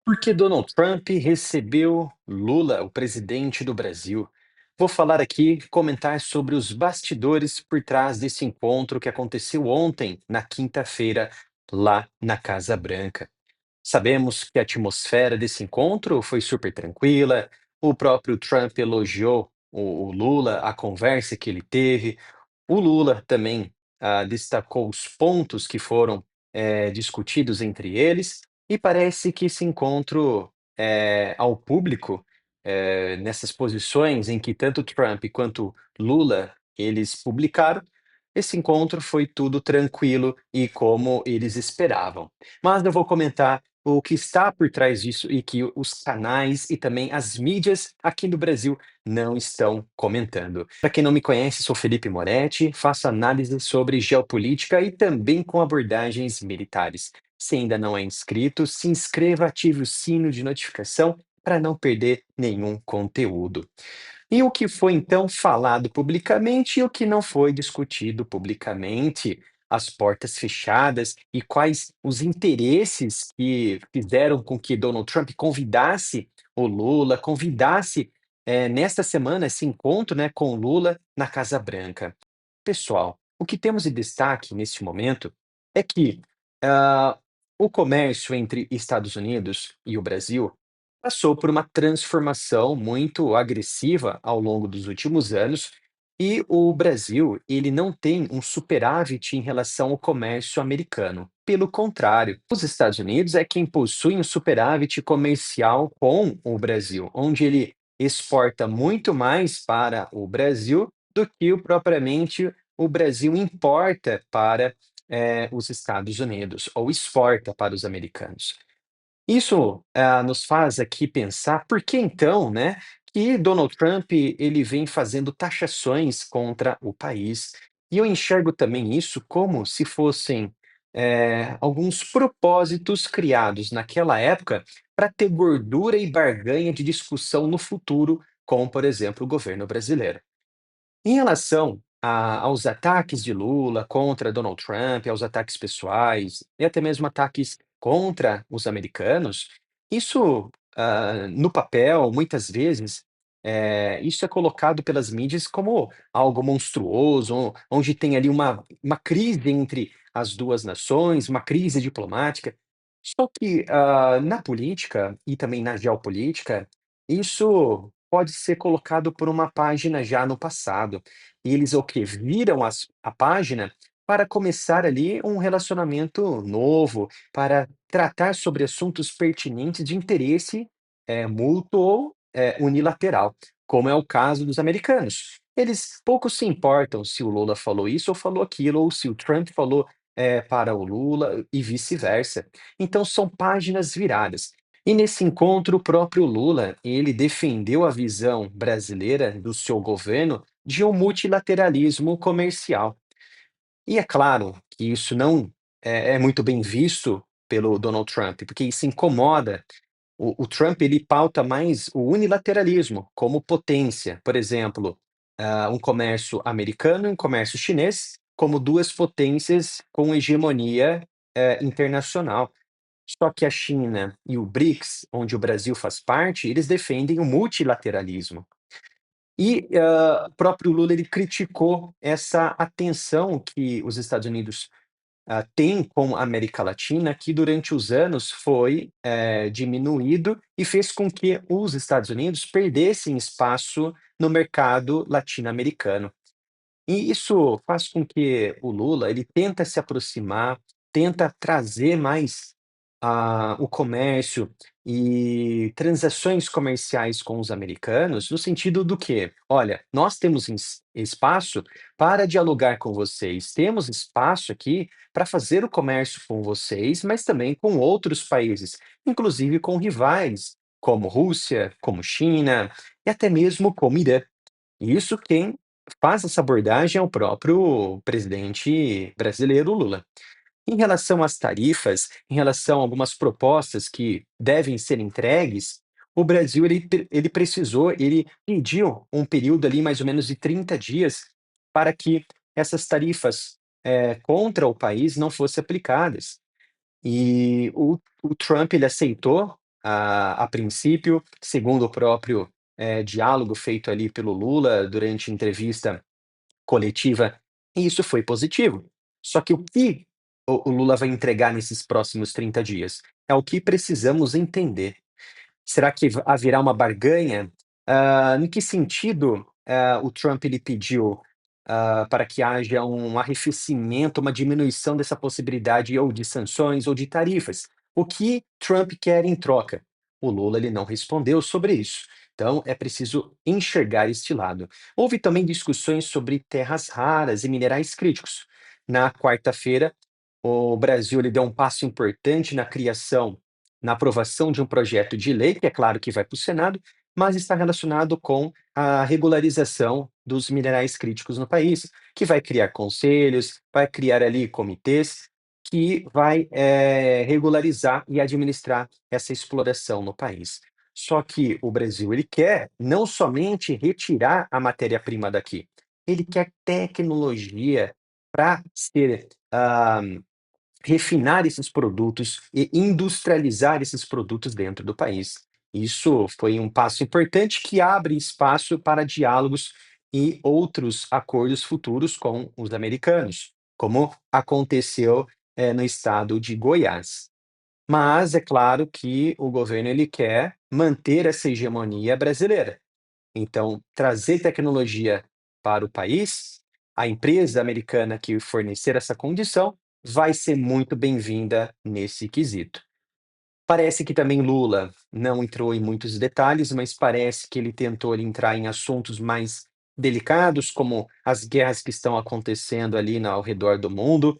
Porque Donald Trump recebeu Lula, o presidente do Brasil. Vou falar aqui, comentar sobre os bastidores por trás desse encontro que aconteceu ontem, na quinta-feira, lá na Casa Branca. Sabemos que a atmosfera desse encontro foi super tranquila, o próprio Trump elogiou o Lula, a conversa que ele teve. O Lula também, destacou os pontos que foram, discutidos entre eles, e parece que esse encontro, ao público, nessas posições em que tanto Trump quanto Lula, eles publicaram, esse encontro foi tudo tranquilo e como eles esperavam. Mas eu vou comentar o que está por trás disso e que os canais e também as mídias aqui no Brasil não estão comentando. Para quem não me conhece, sou Felipe Moretti, faço análise sobre geopolítica e também com abordagens militares. Se ainda não é inscrito, se inscreva, ative o sino de notificação para não perder nenhum conteúdo. E o que foi então falado publicamente e o que não foi discutido publicamente, as portas fechadas e quais os interesses que fizeram com que Donald Trump convidasse o Lula, convidasse, nesta semana esse encontro, né, com o Lula na Casa Branca. Pessoal, o que temos de destaque neste momento é que, ah, o comércio entre Estados Unidos e o Brasil passou por uma transformação muito agressiva ao longo dos últimos anos, e o Brasil, ele não tem um superávit em relação ao comércio americano. Pelo contrário, os Estados Unidos é quem possui um superávit comercial com o Brasil, onde ele exporta muito mais para o Brasil do que propriamente o Brasil importa para os Estados Unidos, ou exporta para os americanos. Isso, nos faz aqui pensar por que então, né, que Donald Trump ele vem fazendo taxações contra o país. E eu enxergo também isso como se fossem, alguns propósitos criados naquela época para ter gordura e barganha de discussão no futuro com, por exemplo, o governo brasileiro. Em relação aos ataques de Lula contra Donald Trump, aos ataques pessoais e até mesmo ataques contra os americanos, isso, no papel, muitas vezes, isso é colocado pelas mídias como algo monstruoso, onde tem ali uma crise entre as 2 nações, uma crise diplomática. Só que, na política e também na geopolítica, isso pode ser colocado por uma página já no passado. E eles o quê? Viram a página para começar ali um relacionamento novo, para tratar sobre assuntos pertinentes de interesse, mútuo ou, unilateral, como é o caso dos americanos. Eles pouco se importam se o Lula falou isso ou falou aquilo, ou se o Trump falou, para o Lula e vice-versa. Então são páginas viradas. E nesse encontro, o próprio Lula, ele defendeu a visão brasileira do seu governo de um multilateralismo comercial. E é claro que isso não é muito bem visto pelo Donald Trump, porque isso incomoda. O Trump ele pauta mais o unilateralismo como potência, por exemplo, um comércio americano e um comércio chinês como 2 potências com hegemonia, internacional. Só que a China e o BRICS, onde o Brasil faz parte, eles defendem o multilateralismo. E, o próprio Lula ele criticou essa atenção que os Estados Unidos, têm com a América Latina, que durante os anos foi, diminuído e fez com que os Estados Unidos perdessem espaço no mercado latino-americano. E isso faz com que o Lula, ele tenta se aproximar, tenta trazer mais, o comércio e transações comerciais com os americanos, no sentido do quê? "Olha, nós temos espaço para dialogar com vocês, temos espaço aqui para fazer o comércio com vocês, mas também com outros países, inclusive com rivais, como Rússia, como China e até mesmo como Irã". E isso quem faz essa abordagem é o próprio presidente brasileiro Lula. Em relação às tarifas, em relação a algumas propostas que devem ser entregues, o Brasil ele precisou, ele pediu um período ali mais ou menos de 30 dias para que essas tarifas, contra o país não fossem aplicadas. E o Trump ele aceitou, a princípio, segundo o próprio, diálogo feito ali pelo Lula durante entrevista coletiva, e isso foi positivo. Só que o que o Lula vai entregar nesses próximos 30 dias? É o que precisamos entender. Será que haverá uma barganha? Em que sentido, o Trump ele pediu, para que haja um arrefecimento, uma diminuição dessa possibilidade ou de sanções ou de tarifas? O que Trump quer em troca? O Lula ele não respondeu sobre isso. Então é preciso enxergar este lado. Houve também discussões sobre terras raras e minerais críticos. Na quarta-feira, o Brasil ele deu um passo importante na aprovação de um projeto de lei, que é claro que vai para o Senado, mas está relacionado com a regularização dos minerais críticos no país, que vai criar conselhos, vai criar ali comitês, que vai, regularizar e administrar essa exploração no país. Só que o Brasil ele quer não somente retirar a matéria-prima daqui, ele quer tecnologia para ser, refinar esses produtos e industrializar esses produtos dentro do país. Isso foi um passo importante que abre espaço para diálogos e outros acordos futuros com os americanos, como aconteceu, no estado de Goiás. Mas é claro que o governo ele quer manter essa hegemonia brasileira. Então, trazer tecnologia para o país, a empresa americana que fornecer essa condição vai ser muito bem-vinda nesse quesito. Parece que também Lula não entrou em muitos detalhes, mas parece que ele tentou ali entrar em assuntos mais delicados, como as guerras que estão acontecendo ali ao redor do mundo,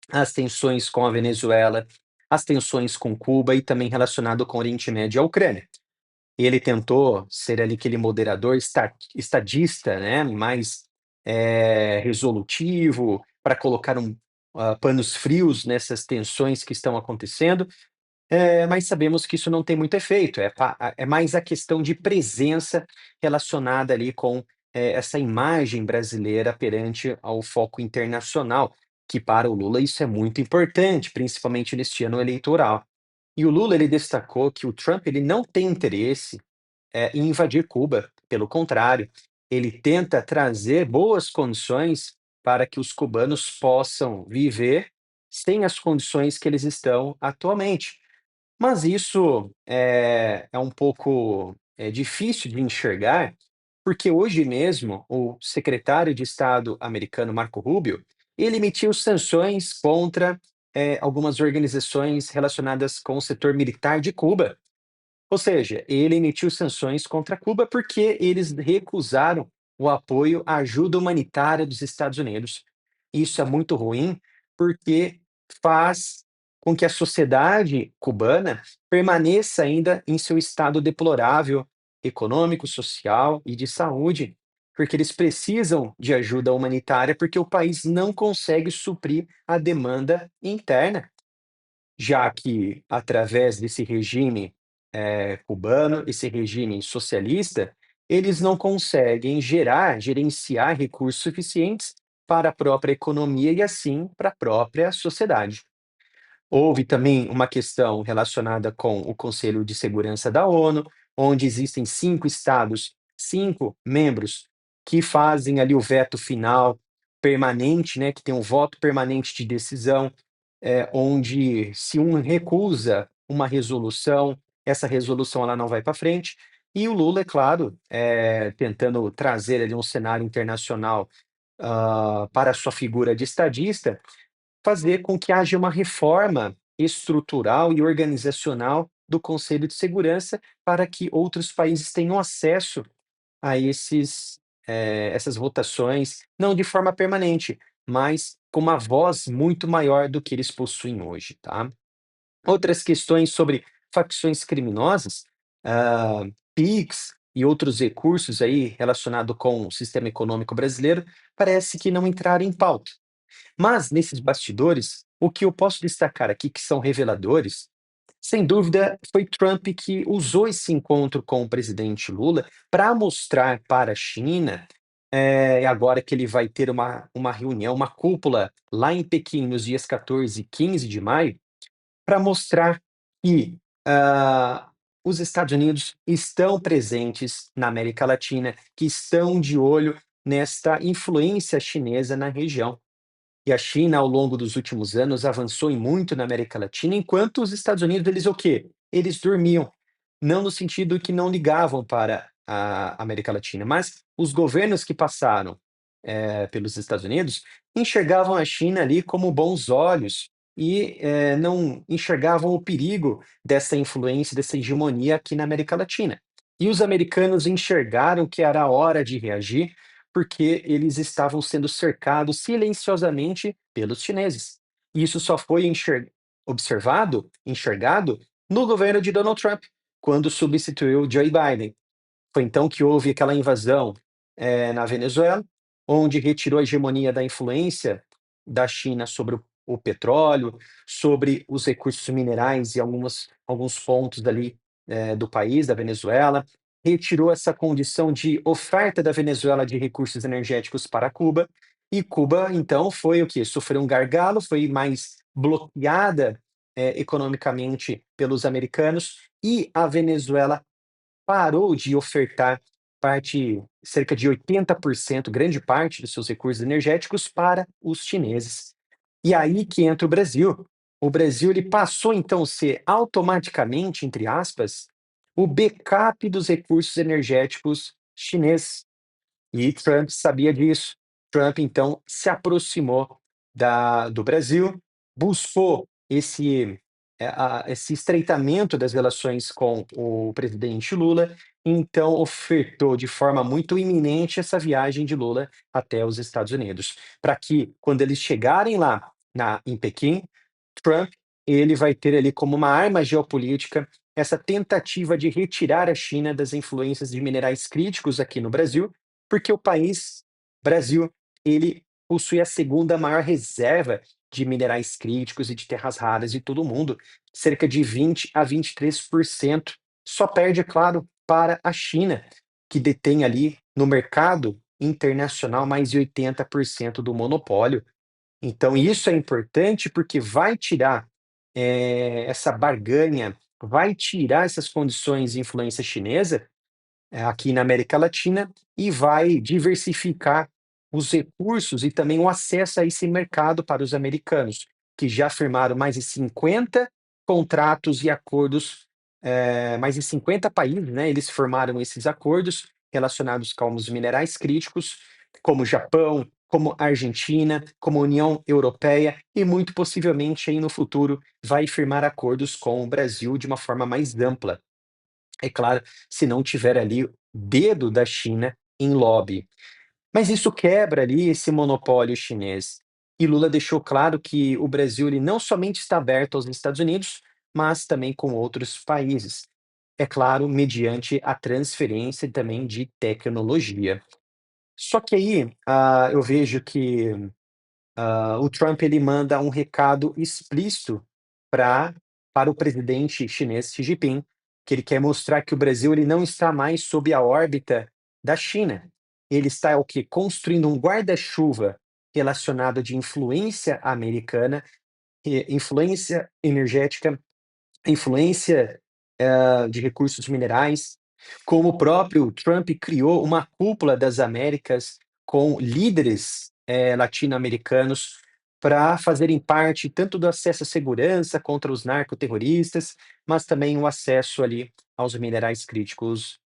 as tensões com a Venezuela, as tensões com Cuba e também relacionado com o Oriente Médio e a Ucrânia. E ele tentou ser ali aquele moderador estadista, né, mais, resolutivo, para colocar panos frios nessas tensões que estão acontecendo, mas sabemos que isso não tem muito efeito, é mais a questão de presença relacionada ali com, essa imagem brasileira perante ao foco internacional, que para o Lula isso é muito importante, principalmente neste ano eleitoral. E o Lula ele destacou que o Trump ele não tem interesse em invadir Cuba. Pelo contrário, ele tenta trazer boas condições para que os cubanos possam viver sem as condições que eles estão atualmente. Mas isso é um pouco, difícil de enxergar, porque hoje mesmo o secretário de Estado americano Marco Rubio, ele emitiu sanções contra, algumas organizações relacionadas com o setor militar de Cuba. Ou seja, ele emitiu sanções contra Cuba porque eles recusaram o apoio à ajuda humanitária dos Estados Unidos. Isso é muito ruim, porque faz com que a sociedade cubana permaneça ainda em seu estado deplorável econômico, social e de saúde, porque eles precisam de ajuda humanitária, porque o país não consegue suprir a demanda interna. Já que, através desse regime, cubano, esse regime socialista, eles não conseguem gerenciar recursos suficientes para a própria economia e, assim, para a própria sociedade. Houve também uma questão relacionada com o Conselho de Segurança da ONU, onde existem 5 estados, 5 membros que fazem ali o veto final permanente, né, que tem um voto permanente de decisão, onde se um recusa uma resolução, essa resolução ela não vai para frente. E o Lula, é claro, tentando trazer ali um cenário internacional, para a sua figura de estadista, fazer com que haja uma reforma estrutural e organizacional do Conselho de Segurança para que outros países tenham acesso a essas votações, não de forma permanente, mas com uma voz muito maior do que eles possuem hoje, tá. Outras questões sobre facções criminosas, PIX e outros recursos aí relacionado com o sistema econômico brasileiro, parece que não entraram em pauta. Mas nesses bastidores, o que eu posso destacar aqui que são reveladores, sem dúvida foi Trump que usou esse encontro com o presidente Lula para mostrar para a China, agora que ele vai ter uma reunião, uma cúpula lá em Pequim nos dias 14 e 15 de maio, para mostrar que, os Estados Unidos estão presentes na América Latina, que estão de olho nesta influência chinesa na região. E a China, ao longo dos últimos anos, avançou em muito na América Latina, enquanto os Estados Unidos, eles o quê? Eles dormiam. Não no sentido que não ligavam para a América Latina, mas os governos que passaram, pelos Estados Unidos, enxergavam a China ali como bons olhos e, não enxergavam o perigo dessa influência, dessa hegemonia aqui na América Latina. E os americanos enxergaram que era a hora de reagir, porque eles estavam sendo cercados silenciosamente pelos chineses. E isso só foi enxergado no governo de Donald Trump, quando substituiu Joe Biden. Foi então que houve aquela invasão, na Venezuela, onde retirou a hegemonia da influência da China sobre o petróleo, sobre os recursos minerais e alguns pontos dali, do país, da Venezuela, retirou essa condição de oferta da Venezuela de recursos energéticos para Cuba, e Cuba então foi o quê? Sofreu um gargalo, foi mais bloqueada, economicamente pelos americanos, e a Venezuela parou de ofertar cerca de 80%, grande parte dos seus recursos energéticos para os chineses. E aí que entra o Brasil. O Brasil ele passou então a ser automaticamente, entre aspas, o backup dos recursos energéticos chineses. E Trump sabia disso. Trump, então, se aproximou do Brasil, buscou esse estreitamento das relações com o presidente Lula, então ofertou de forma muito iminente essa viagem de Lula até os Estados Unidos, para que, quando eles chegarem lá em Pequim, Trump ele vai ter ali como uma arma geopolítica essa tentativa de retirar a China das influências de minerais críticos aqui no Brasil, porque o país, Brasil, ele possui a segunda maior reserva de minerais críticos e de terras raras de todo o mundo, cerca de 20 a 23%. Só perde, é claro, para a China, que detém ali no mercado internacional mais de 80% do monopólio. Então isso é importante porque vai tirar, essa barganha, vai tirar essas condições de influência chinesa aqui na América Latina e vai diversificar os recursos e também o acesso a esse mercado para os americanos, que já firmaram mais de 50 contratos e acordos, mais de 50 países, né, eles firmaram esses acordos relacionados com os minerais críticos, como Japão, como Argentina, como União Europeia e muito possivelmente aí no futuro vai firmar acordos com o Brasil de uma forma mais ampla. É claro, se não tiver ali o dedo da China em lobby. Mas isso quebra ali esse monopólio chinês. E Lula deixou claro que o Brasil ele não somente está aberto aos Estados Unidos, mas também com outros países. É claro, mediante a transferência também de tecnologia. Só que aí, eu vejo que o Trump ele manda um recado explícito pra para o presidente chinês Xi Jinping, que ele quer mostrar que o Brasil ele não está mais sob a órbita da China. Ele está o quê? Construindo um guarda-chuva relacionado de influência americana, influência energética, influência, de recursos minerais, como o próprio Trump criou uma cúpula das Américas com líderes, latino-americanos para fazerem parte tanto do acesso à segurança contra os narcoterroristas, mas também o acesso ali aos minerais críticos,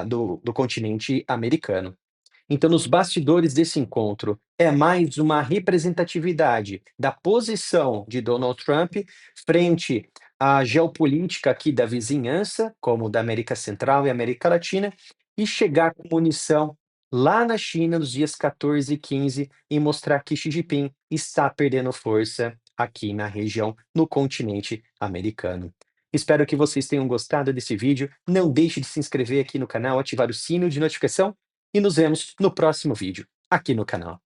do continente americano. Então, nos bastidores desse encontro, é mais uma representatividade da posição de Donald Trump frente à geopolítica aqui da vizinhança, como da América Central e América Latina, e chegar com munição lá na China nos dias 14 e 15 e mostrar que Xi Jinping está perdendo força aqui na região, no continente americano. Espero que vocês tenham gostado desse vídeo. Não deixe de se inscrever aqui no canal, ativar o sino de notificação e nos vemos no próximo vídeo, aqui no canal.